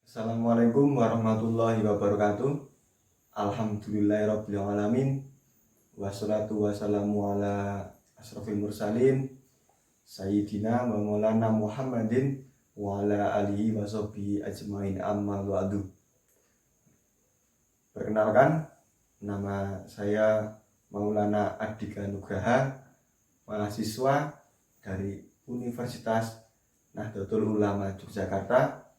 Assalamualaikum warahmatullahi wabarakatuh. Alhamdulillahirabbil alamin. Wassalatu wassalamu ala asrofil mursalin Sayyidina wa maulana Muhammadin wa ala alihi wa sahbihi ajmain, amma ba'du. Perkenalkan, nama saya Maulana Adika Nugraha, mahasiswa dari Universitas Nahdlatul Ulama Yogyakarta,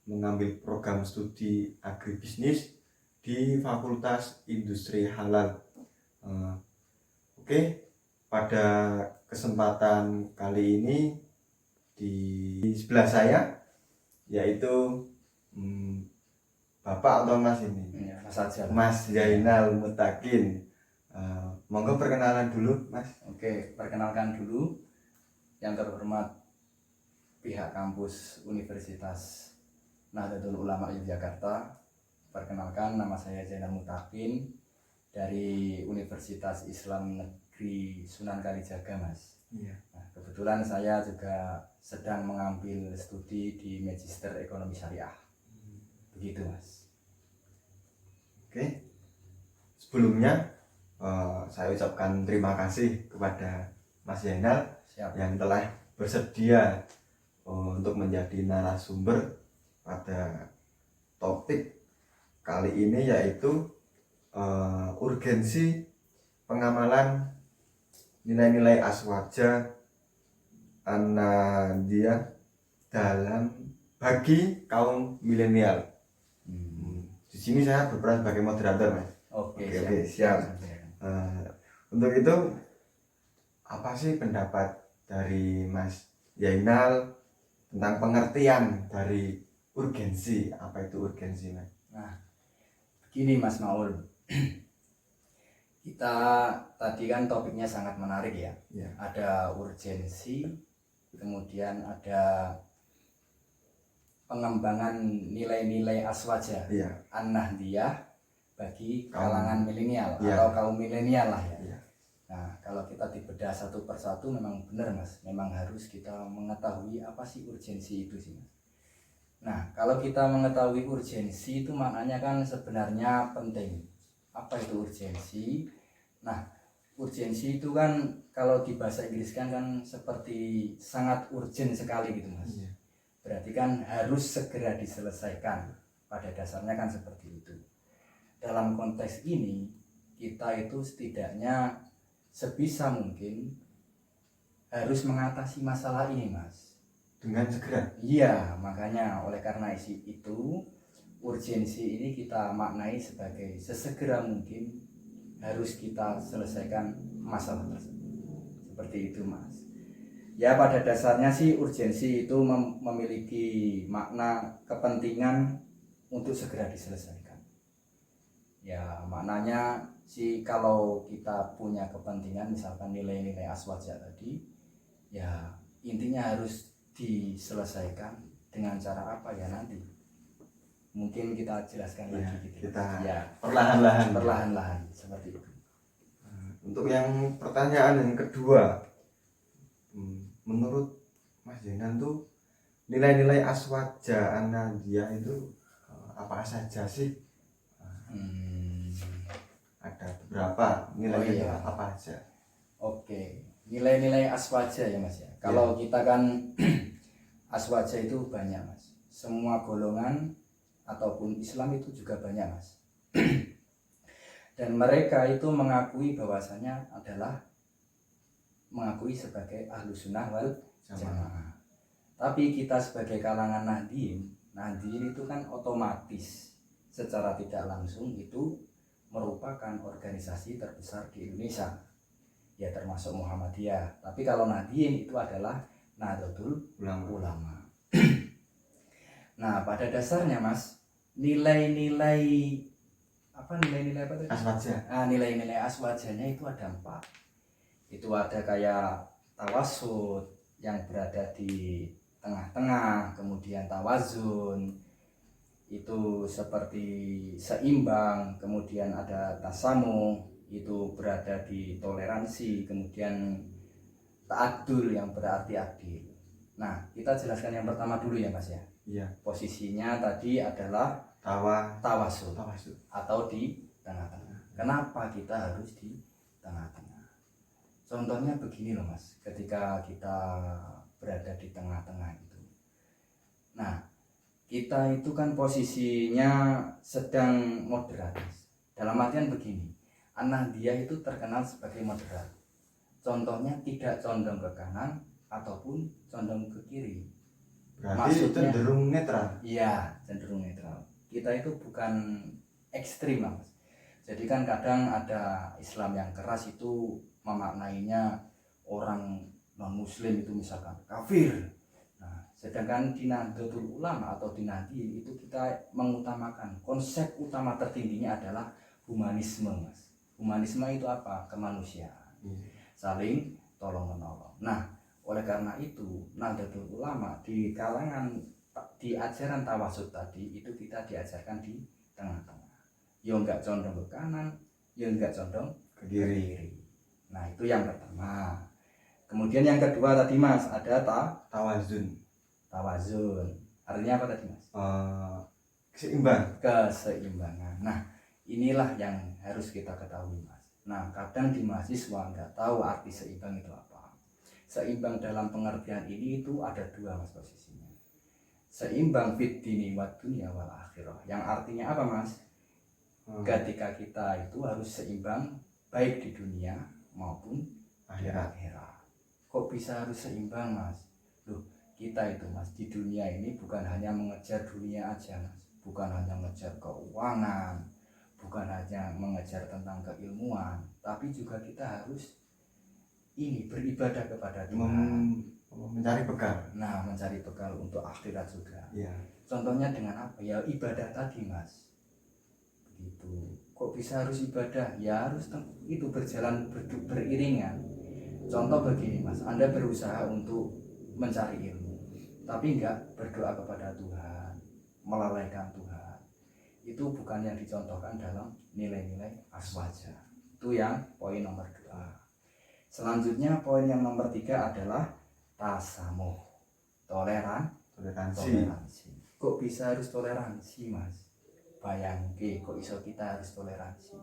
mengambil program studi agribisnis di Fakultas Industri Halal. Pada kesempatan kali ini di sebelah saya yaitu Bapak atau Mas ini? Ya, Mas aja. Mas Zainal Mutakin. Monggo perkenalan dulu, Mas. Oke, perkenalkan dulu yang terhormat pihak kampus Universitas Nahdlatul Ulama Yogyakarta. Perkenalkan, nama saya Zainal Mutakin dari Universitas Islam Negeri Sunan Kalijaga, Mas. Iya. Nah, kebetulan saya juga sedang mengambil studi di Magister Ekonomi Syariah. Begitu, Mas. Oke. Sebelumnya saya ucapkan terima kasih kepada Mas Zainal yang telah bersedia untuk menjadi narasumber pada topik kali ini, yaitu urgensi pengamalan nilai-nilai aswaja an-nadhiyah bagi kaum milenial. Di sini saya berperan sebagai moderator, Mas. Oke, siap. Untuk itu, apa sih pendapat dari Mas Zainal tentang pengertian dari urgensi? Apa itu urgensi, Mas? Nah, begini Mas Maul. Kita tadi kan topiknya sangat menarik ya. Ada urgensi, kemudian ada pengembangan nilai-nilai aswaja, an-nahdhiyah bagi kalangan milenial atau kaum milenial lah ya. Nah, kalau kita dibedah satu persatu memang benar, Mas. Memang harus kita mengetahui apa sih urgensi itu sih, Mas. Nah, kalau kita mengetahui urgensi itu maknanya kan sebenarnya penting. Apa itu urgensi? Nah, urgensi itu kan kalau di bahasa Inggris kan seperti sangat urgent sekali gitu, Mas. Berarti kan harus segera diselesaikan. Pada dasarnya kan seperti itu. Dalam konteks ini, kita itu setidaknya sebisa mungkin harus mengatasi masalah ini, Mas. Dengan segera? Iya, makanya oleh karena itu urgensi ini kita maknai sebagai sesegera mungkin harus kita selesaikan masalah tersebut. Seperti itu, Mas. Ya, pada dasarnya sih urgensi itu memiliki makna kepentingan untuk segera diselesaikan. Ya, maknanya sih kalau kita punya kepentingan misalkan nilai-nilai aswaja tadi, ya intinya harus diselesaikan dengan cara apa ya nanti mungkin kita jelaskan lagi gitu. Kita ya perlahan-lahan seperti itu. Untuk yang pertanyaan yang kedua, menurut Mas Zainal tuh nilai-nilai aswaja an-nadhiyah itu apa saja sih? Ada beberapa nilai apa aja? Oke, nilai-nilai aswaja ya, Mas ya. Kalau kita kan aswaja itu banyak, Mas. Semua golongan ataupun Islam itu juga banyak, Mas. Dan mereka itu mengakui bahwasanya adalah mengakui sebagai ahlu sunnah wal jamaah. Tapi kita sebagai kalangan Nahdliyin itu kan otomatis secara tidak langsung itu merupakan organisasi terbesar di Indonesia. Ya, termasuk Muhammadiyah. Tapi kalau Nahdliyin itu adalah Nahdlatul Ulama. Nah, pada dasarnya, Mas, nilai-nilai apa tadi? Aswaja. Nilai-nilai aswajanya itu ada 4. Itu ada kayak tawasud yang berada di tengah-tengah, kemudian tawazun itu seperti seimbang, kemudian ada tasamuh itu berada di toleransi, kemudian ta'adul yang berarti adil. Nah, kita jelaskan yang pertama dulu ya Mas ya. Iya. Posisinya tadi adalah tawasul atau di tengah-tengah. Kenapa kita harus di tengah-tengah? Contohnya begini loh Mas, ketika kita berada di tengah-tengah itu. Nah, kita itu kan posisinya sedang moderat. Dalam artian begini, An-Nahdiyah itu terkenal sebagai moderat. Contohnya tidak condong ke kanan ataupun condong ke kiri. Berarti cenderung netral. Iya, cenderung netral. Kita itu bukan ekstrim Mas. Jadi kan kadang ada Islam yang keras itu memaknainya orang non muslim itu misalkan kafir. Nah, sedangkan di Nahdlatul Ulama atau di Nahdien itu kita mengutamakan konsep utama tertingginya adalah humanisme Mas. Humanisme itu apa? Kemanusiaan. Saling tolong menolong. Nah, oleh karena itu Nahdlatul Ulama di kalangan di ajaran tawasud tadi itu kita diajarkan di tengah-tengah. Ya enggak condong ke kanan, ya enggak condong ke kiri. Nah, itu yang pertama. Kemudian yang kedua tadi Mas ada tawazun. Artinya apa tadi Mas? Keseimbangan. Nah, inilah yang harus kita ketahui Mas. Nah, kadang di mahasiswa nggak tahu arti seimbang itu apa. Seimbang dalam pengertian ini itu ada dua Mas posisinya. Seimbang fid dini wad dunya wal akhirah. Yang artinya apa Mas? Ketika kita itu harus seimbang baik di dunia maupun akhirat. Kok bisa harus seimbang Mas? Loh, kita itu Mas di dunia ini bukan hanya mengejar dunia aja Mas. Bukan hanya mengejar keuangan, bukan hanya mengejar tentang keilmuan, tapi juga kita harus ini beribadah kepada Tuhan, mencari bekal. Nah, mencari bekal untuk akhirat juga. Ya. Contohnya dengan apa? Ya ibadah tadi Mas. Begitu. Kok bisa harus ibadah? Ya harus itu berjalan beriringan. Contoh begini Mas, Anda berusaha untuk mencari ilmu, tapi enggak berdoa kepada Tuhan, melalaikan Tuhan. Itu bukan yang dicontohkan dalam nilai-nilai aswaja. Itu yang poin nomor 2. Selanjutnya poin yang nomor 3 adalah tasamuh, toleransi. Kok bisa harus toleransi Mas? Bayangke kok iso kita harus toleransi.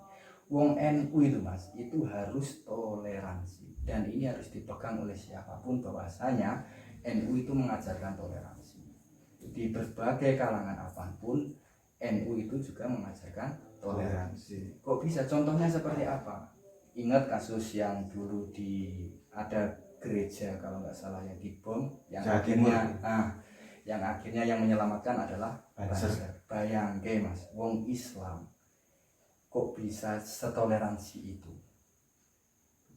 Wong NU itu Mas, itu harus toleransi. Dan ini harus dipegang oleh siapapun bahwasanya NU itu mengajarkan toleransi. Di berbagai kalangan apapun NU itu juga mengajarkan toleransi. Kok bisa? Contohnya seperti apa? Ingat kasus yang dulu ada gereja kalau nggak salah yang dibom, yang akhirnya yang menyelamatkan adalah Banser. Bayangke Mas, wong Islam kok bisa setoleransi itu?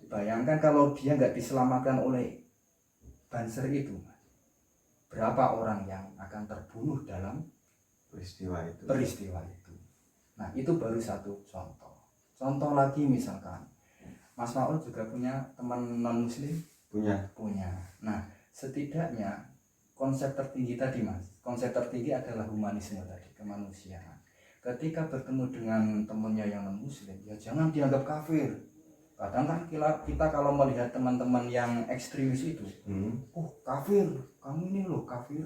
Bayangkan kalau dia nggak diselamatkan oleh Banser itu, berapa orang yang akan terbunuh dalam peristiwa itu. Nah, itu baru satu contoh. Contoh lagi misalkan Mas Maul juga punya teman non muslim? Punya. Nah, setidaknya konsep tertinggi tadi Mas, konsep tertinggi adalah humanisme tadi, kemanusiaan. Ketika bertemu dengan temannya yang non muslim, ya jangan dianggap kafir. Kadang kan kita kalau melihat teman-teman yang ekstremis itu, kafir, kamu ini loh kafir.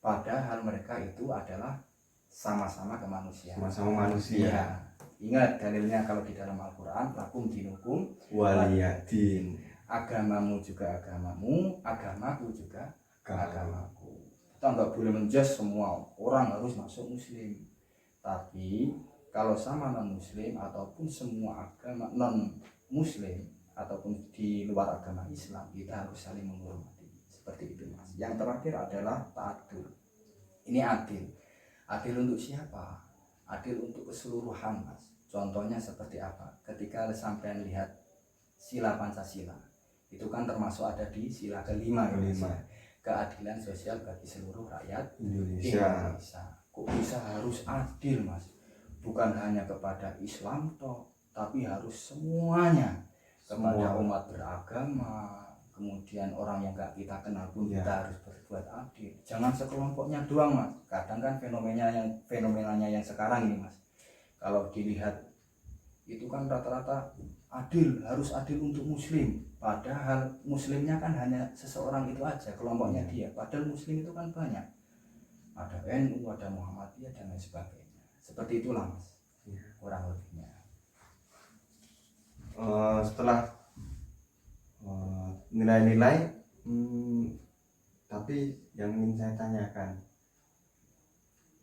Padahal mereka itu adalah sama-sama kemanusiaan. Sama-sama manusia. Ya. Ingat dalilnya kalau di dalam Al-Quran, lakum dinukum waliyadin. Agamamu juga agamamu, agamaku juga agamaku. Kita nggak boleh menjudge semua orang harus masuk muslim. Tapi kalau sama non muslim ataupun semua agama non muslim ataupun di luar agama Islam, kita harus saling menghormati. Seperti itu Mas. Yang terakhir adalah ta'adul. Ini adil. Adil untuk siapa? Adil untuk keseluruhan Mas. Contohnya seperti apa? Ketika sampean lihat sila Pancasila, itu kan termasuk ada di sila kelima. Keadilan sosial bagi seluruh rakyat Indonesia. Kok bisa harus adil Mas? Bukan hanya kepada Islam toh, tapi harus semuanya. Kepada umat beragama, kemudian orang yang gak kita kenal pun kita harus berbuat adil. Jangan sekelompoknya doang Mas. Kadang kan fenomenanya yang sekarang ini Mas, kalau dilihat itu kan rata-rata adil, harus adil untuk muslim, padahal muslimnya kan hanya seseorang itu aja, kelompoknya dia, padahal muslim itu kan banyak, ada NU, ada Muhammadiyah dan lain sebagainya. Seperti itulah Mas, kurang lebihnya. Setelah nilai-nilai, tapi yang ingin saya tanyakan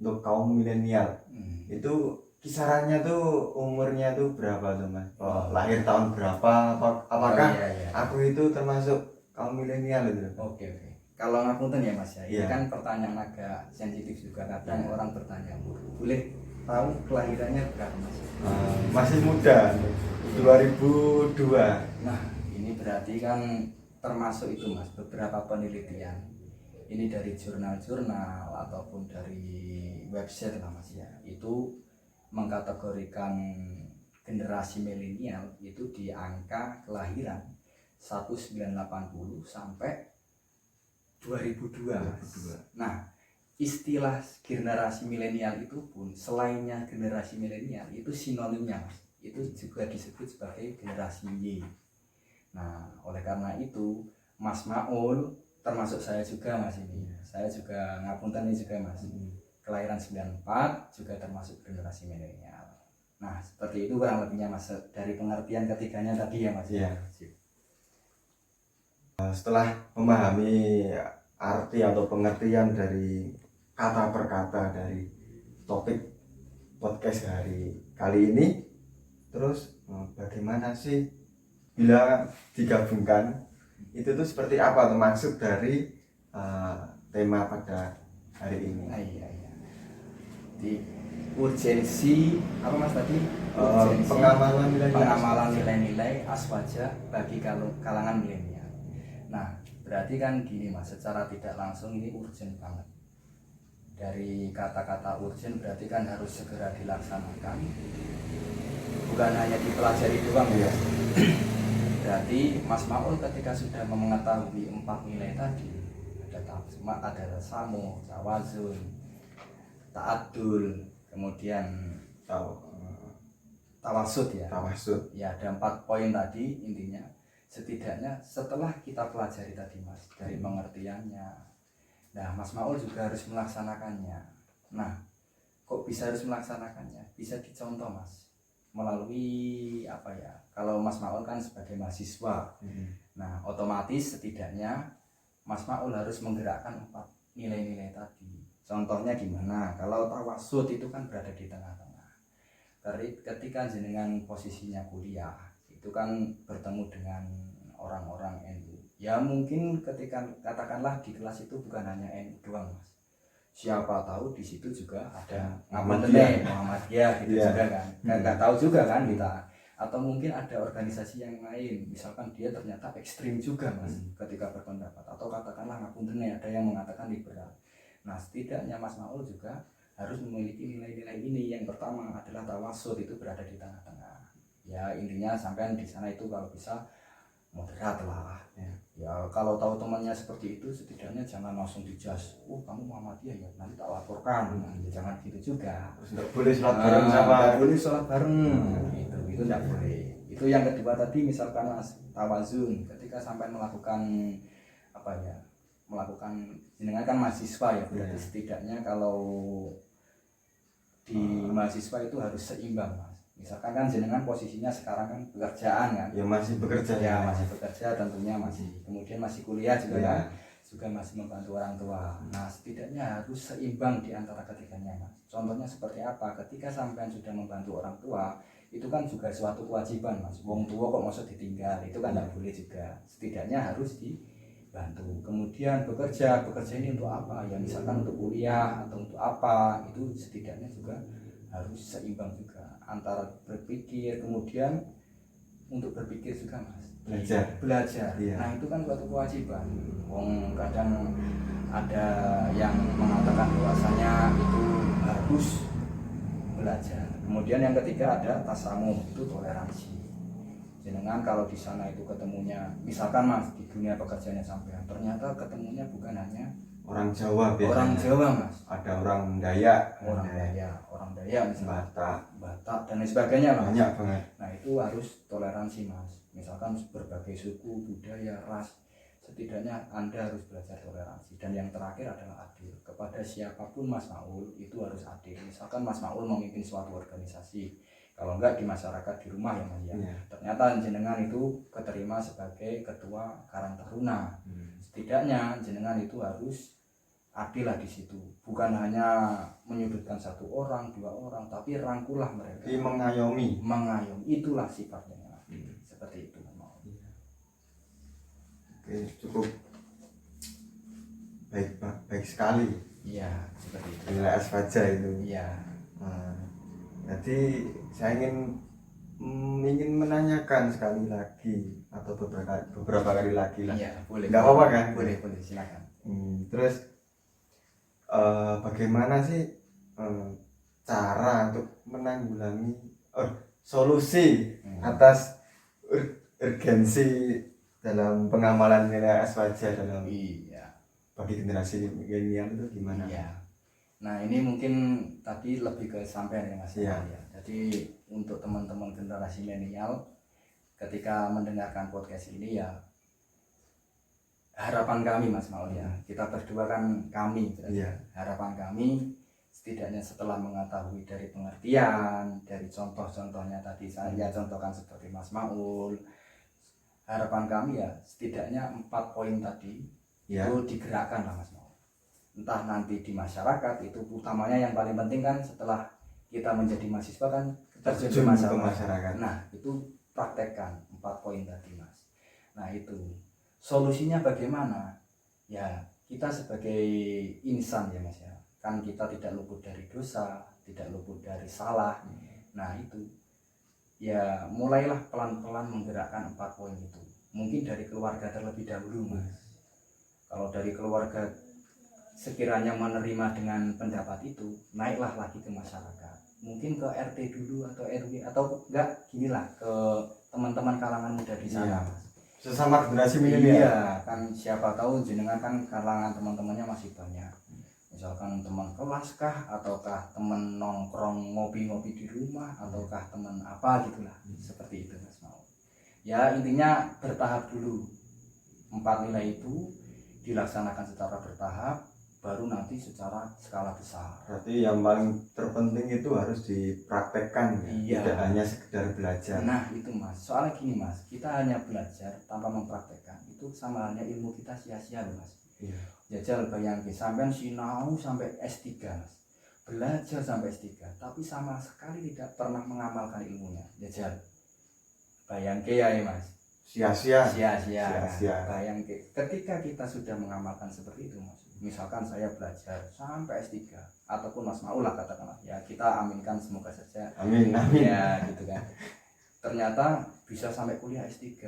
untuk kaum milenial, itu kisarannya tuh umurnya tuh berapa tuh Mas? Lahir tahun berapa? Apakah aku itu termasuk kaum milenial itu? Oke. Kalau ngapunten ya Mas ya, ini kan pertanyaan agak sensitif juga, kadang orang bertanya, boleh tahu kelahirannya berapa Mas? Masih muda, 2002. Nah ini berarti kan termasuk itu Mas, beberapa penelitian ini dari jurnal-jurnal ataupun dari website lah Mas ya, itu mengkategorikan generasi milenial itu di angka kelahiran 1980 sampai 2002. Nah, istilah generasi milenial itu pun selainnya generasi milenial itu sinonimnya Mas, itu juga disebut sebagai generasi Y. Nah, oleh karena itu Mas Maul, termasuk saya juga Mas ini, saya juga ngapunten ini juga Mas, kelahiran 94 juga termasuk generasi milenial. Nah, seperti itu kurang lebihnya Mas, dari pengertian ketiganya tadi ya Mas. Setelah memahami arti atau pengertian dari kata per kata dari topik podcast hari kali ini, terus bagaimana sih bila digabungkan itu tuh seperti apa tuh maksud dari tema pada hari ini? Di urgensi apa Mas tadi? Pengamalan nilai-nilai aswaja bagi kalangan milenial. Nah, berarti kan gini Mas, secara tidak langsung ini urgent banget. Dari kata-kata urgent berarti kan harus segera dilaksanakan, bukan hanya dipelajari doang ya. Berarti Mas Maul ketika sudah mengetahui 4 nilai tadi, ada tasamu, tawazun, ta'adul, kemudian tawasud ya. Ya, ada 4 poin tadi intinya. Setidaknya setelah kita pelajari tadi Mas, dari pengertiannya, nah Mas Maul juga harus melaksanakannya. Nah, kok bisa harus melaksanakannya? Bisa dicontoh Mas, melalui apa ya, kalau Mas Maul kan sebagai mahasiswa, nah otomatis setidaknya Mas Maul harus menggerakkan 4 nilai-nilai tadi. Contohnya gimana? Kalau tawasud itu kan berada di tengah-tengah. Ketika jenengan posisinya kuliah, itu kan bertemu dengan orang-orang NU. Ya mungkin ketika katakanlah di kelas itu bukan hanya NU doang Mas. Siapa tahu di situ juga ada Muhammadiyah gitu juga kan. Nggak tahu juga kan kita. Atau mungkin ada organisasi yang lain, misalkan dia ternyata ekstrim juga Mas ketika berpendapat, atau katakanlah ngapunten ada yang mengatakan liberal. Nah, setidaknya Mas Maul juga harus memiliki nilai-nilai ini. Yang pertama adalah tawasud, itu berada di tengah-tengah. Ya intinya sampai di sana itu kalau bisa moderat lah. Ya kalau tahu temannya seperti itu, setidaknya jangan langsung dijudge. Kamu Muhammadiyah ya, nanti tak laporkan. Ya, jangan gitu juga. Tidak boleh sholat bareng sama. Boleh sholat bareng. Itu tidak boleh. Itu yang kedua tadi, misalkan Mas tawazun, ketika sampai melakukan apa ya, melakukan jenengan kan mahasiswa ya, berarti setidaknya kalau di mahasiswa itu harus seimbang Mas. Misalkan kan jenengan posisinya sekarang kan pekerjaan kan? Ya masih bekerja. Ya masih bekerja tentunya masih. Kemudian masih kuliah juga kan? Juga masih membantu orang tua. Nah setidaknya harus seimbang di antara ketiganya Mas. Contohnya seperti apa? Ketika sampean sudah membantu orang tua, itu kan juga suatu kewajiban Mas. Wong tua kok maksud ditinggal, itu kan tidak boleh juga. Setidaknya harus dibantu. Kemudian bekerja ini untuk apa? Ya misalkan untuk kuliah atau untuk apa? Itu setidaknya juga harus seimbang juga antara berpikir, kemudian untuk berpikir juga Mas, belajar. Nah itu kan suatu kewajiban. Wong kadang ada yang mengatakan bahwasanya itu harus belajar. Kemudian yang ketiga ada tasamuh, itu toleransi. jenengan kalau di sana itu ketemunya, misalkan Mas di dunia pekerjaannya sampean, ternyata ketemunya bukan hanya orang Jawa biasanya. Orang Jawa Mas. Ada orang Dayak, orang Dayak misalnya. Batak dan lain sebagainya lah. Banyak banget. Nah itu harus toleransi Mas. Misalkan berbagai suku, budaya, ras, setidaknya Anda harus belajar toleransi. Dan yang terakhir adalah adil. Kepada siapapun Mas Maul itu harus adil. Misalkan Mas Maul memimpin suatu organisasi, kalau enggak di masyarakat di rumah ya Mas ya. Ternyata jenengan itu keterima sebagai ketua Karang Taruna. Setidaknya jenengan itu harus adil lah di situ. Bukan hanya menyudutkan satu orang, dua orang, tapi rangkulah mereka. Jadi mengayomi. Itulah sifatnya. Seperti itu. Oke, cukup baik sekali. Iya, seperti itu. Nilai Aswaja itu. Iya. Nah, jadi saya ingin menanyakan sekali lagi atau beberapa kali lagi lah. Iya, boleh. Nggak apa-apa kan? Boleh, silakan. Terus bagaimana sih cara untuk menanggulangi solusi atas urgensi dalam pengamalan nilai Aswaja dalam bagi generasi milenial itu gimana? Iya. Nah ini mungkin tadi lebih ke sampean ya Mas. Iya. Jadi untuk teman-teman generasi milenial ketika mendengarkan podcast ini ya harapan kami Mas Maul ya, kita berdua kan kami harapan kami setidaknya setelah mengetahui dari pengertian, dari contoh-contohnya tadi saya contohkan seperti Mas Maul, harapan kami ya setidaknya 4 poin tadi itu digerakkan lah Mas Maul. Entah nanti di masyarakat itu utamanya yang paling penting kan setelah kita menjadi mahasiswa kan terjun ke masyarakat. Nah itu praktekkan 4 poin tadi Mas. Nah itu solusinya bagaimana? Ya kita sebagai insan ya Mas ya, kan kita tidak luput dari dosa, tidak luput dari salah. Nah itu ya mulailah pelan-pelan menggerakkan 4 poin itu. Mungkin dari keluarga terlebih dahulu Mas. Kalau dari keluarga sekiranya menerima dengan pendapat itu, naiklah lagi ke masyarakat. Mungkin ke RT dulu atau RW atau enggak ginilah ke teman-teman kalangan muda di sana. Sesama generasi milenial. Iya, kan siapa tahu jenengan kan kalangan teman-temannya masih banyak. Misalkan teman kelas kah, ataukah teman nongkrong ngopi-ngopi di rumah, ataukah teman apa gitulah. Seperti itu Mas Maul. Ya intinya bertahap dulu. 4 nilai itu dilaksanakan secara bertahap, baru nanti secara skala besar. Berarti yang paling terpenting itu harus dipraktekkan ya, tidak hanya sekedar belajar. Nah itu Mas, soalnya gini Mas, kita hanya belajar tanpa mempraktekkan, itu sama halnya ilmu kita sia-sia loh Mas. Jajal bayangin, sampai sinau sampai S3 Mas, belajar sampai S3, tapi sama sekali tidak pernah mengamalkan ilmunya. Jajal bayangin ya Mas, sia-sia. Bayangin, ketika kita sudah mengamalkan seperti itu Mas, misalkan saya belajar sampai S3 ataupun Mas Maul lah katakanlah ya, kita aminkan semoga saja, amin ya gitu kan, ternyata bisa sampai kuliah S3.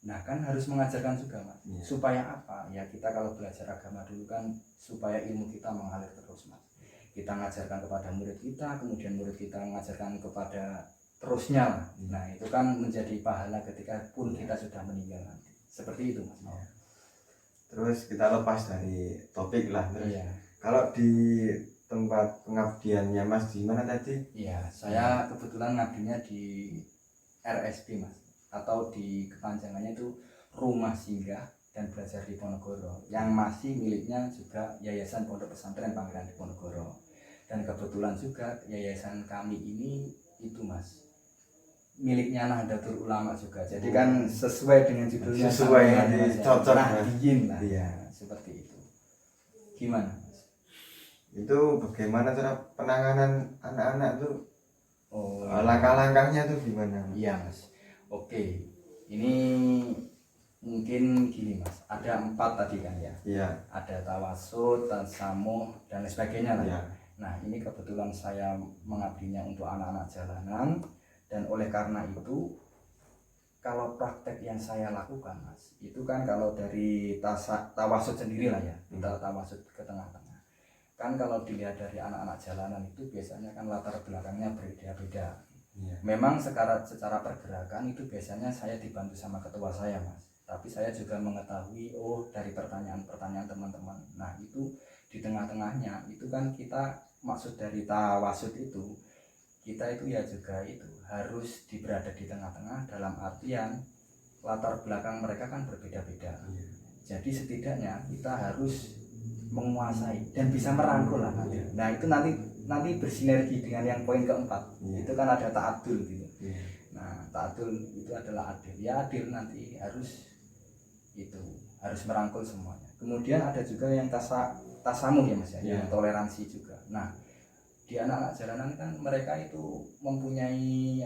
Nah kan harus mengajarkan juga Mas, supaya apa ya, kita kalau belajar agama dulu kan supaya ilmu kita mengalir terus Mas. Kita ngajarkan kepada murid kita, kemudian murid kita mengajarkan kepada terusnya. Nah itu kan menjadi pahala ketika pun kita sudah meninggal nanti. Seperti itu Mas. Terus kita lepas dari topik lah. Terus kalau di tempat pengabdiannya Mas di mana tadi? Iya, saya kebetulan ngabdinya di RSP Mas, atau di kepanjangannya itu Rumah Singgah dan Belajar Diponegoro, yang masih miliknya juga Yayasan Pondok Pesantren Pangeran Diponegoro. Dan kebetulan juga yayasan kami ini itu Mas, miliknya Nahdlatul Ulama juga. Jadi kan sesuai dengan judulnya, sesuai cocok Nahdliyin lah. Iya, seperti itu. Gimana Mas? Itu bagaimana cara penanganan anak-anak tuh? Langkah-langkahnya tuh gimana? Iya Mas. Oke. Ini mungkin gini Mas, ada 4 tadi kan ya? Iya. Ada tawasud, tasamuh dan lain sebagainya lah. Iya. Nah, ini kebetulan saya mengabdinya untuk anak-anak jalanan. Dan oleh karena itu, kalau praktek yang saya lakukan Mas, itu kan kalau dari tawasud sendiri lah ya, kita tawasud ke tengah-tengah. Kan kalau dilihat dari anak-anak jalanan itu biasanya kan latar belakangnya berbeda-beda. Memang secara pergerakan itu biasanya saya dibantu sama ketua saya, Mas. Tapi saya juga mengetahui dari pertanyaan-pertanyaan teman-teman. Nah, itu di tengah-tengahnya itu kan kita maksud dari tawasud itu kita itu ya juga itu harus berada di tengah-tengah dalam artian latar belakang mereka kan berbeda-beda. Jadi setidaknya kita harus menguasai dan bisa merangkul lah nanti. Nah, itu nanti bersinergi dengan yang poin keempat. Itu kan ada ta'adul gitu. Nah, ta'adul itu adalah adil. Ya adil nanti harus merangkul semuanya. Kemudian ada juga yang tasamuh ya Mas ya, yang toleransi juga. Nah, di anak-anak jalanan kan mereka itu mempunyai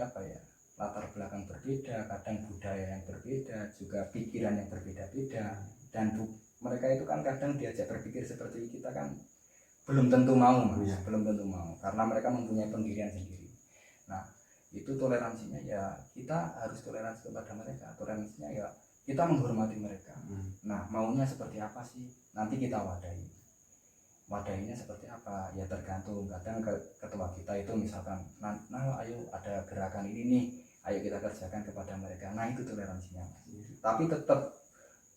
latar belakang berbeda, kadang budaya yang berbeda, juga pikiran yang berbeda-beda, dan mereka itu kan kadang diajak berpikir seperti kita kan belum tentu mau, Mas. Belum tentu mau karena mereka mempunyai pendirian sendiri. Nah, itu toleransinya ya kita harus toleransi kepada mereka. Toleransinya ya kita menghormati mereka. Nah, maunya seperti apa sih? Nanti kita wadahinya seperti apa? Ya tergantung. Kadang ketua kita itu misalkan, nah ayo ada gerakan ini nih, ayo kita kerjakan kepada mereka. Nah, itu toleransinya. Tapi tetap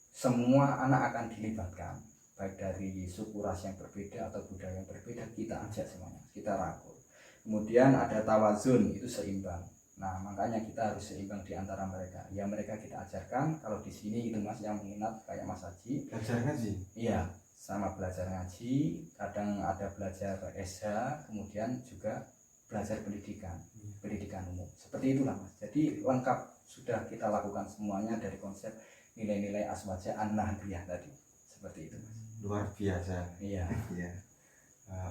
semua anak akan dilibatkan, baik dari suku ras yang berbeda atau budaya yang berbeda, kita ajak semuanya, kita rangkul. Kemudian ada tawazun, itu seimbang. Nah, makanya kita harus seimbang di antara mereka. Ya mereka kita ajarkan, kalau di sini itu Mas yang minat kayak Mas Haji. Belajar ngaji? Iya, sama belajar ngaji, kadang ada belajar SH, kemudian juga belajar pendidikan umum. Seperti itulah Mas. Jadi lengkap sudah kita lakukan semuanya dari konsep nilai-nilai aswaja an-nahdiyah tadi. Seperti itu Mas. Luar biasa. Iya.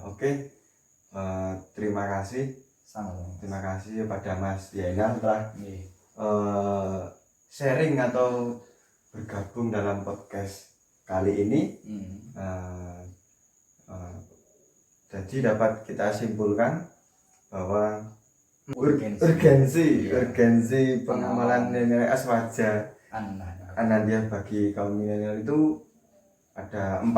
Oke. Terima kasih. Terima kasih pada Mas Zainal telah sharing atau bergabung dalam podcast kali ini. Jadi dapat kita simpulkan bahwa urgensi pengamalan nilai aswaja an-nahdiyah bagi kaum milenial itu ada 4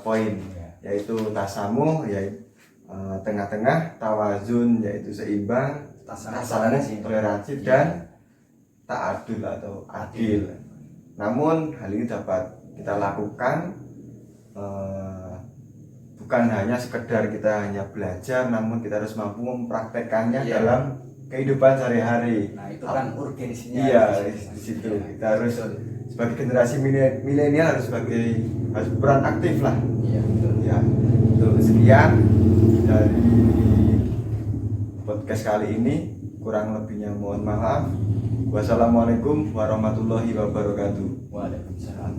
poin, yaitu tasamuh, yaitu tengah-tengah, tawazun yaitu seimbang, tasamuh toleransi, dan ta'adul atau adil. Namun hal ini dapat kita lakukan bukan hanya sekedar kita hanya belajar, namun kita harus mampu mempraktekkannya dalam kehidupan sehari-hari. Nah, itu kan urgensinya. Di situ kita harus sebagai generasi milenial harus peran aktif lah. Sekian dari podcast kali ini, kurang lebihnya mohon maaf. Wassalamualaikum warahmatullahi wabarakatuh. Waalaikumsalam.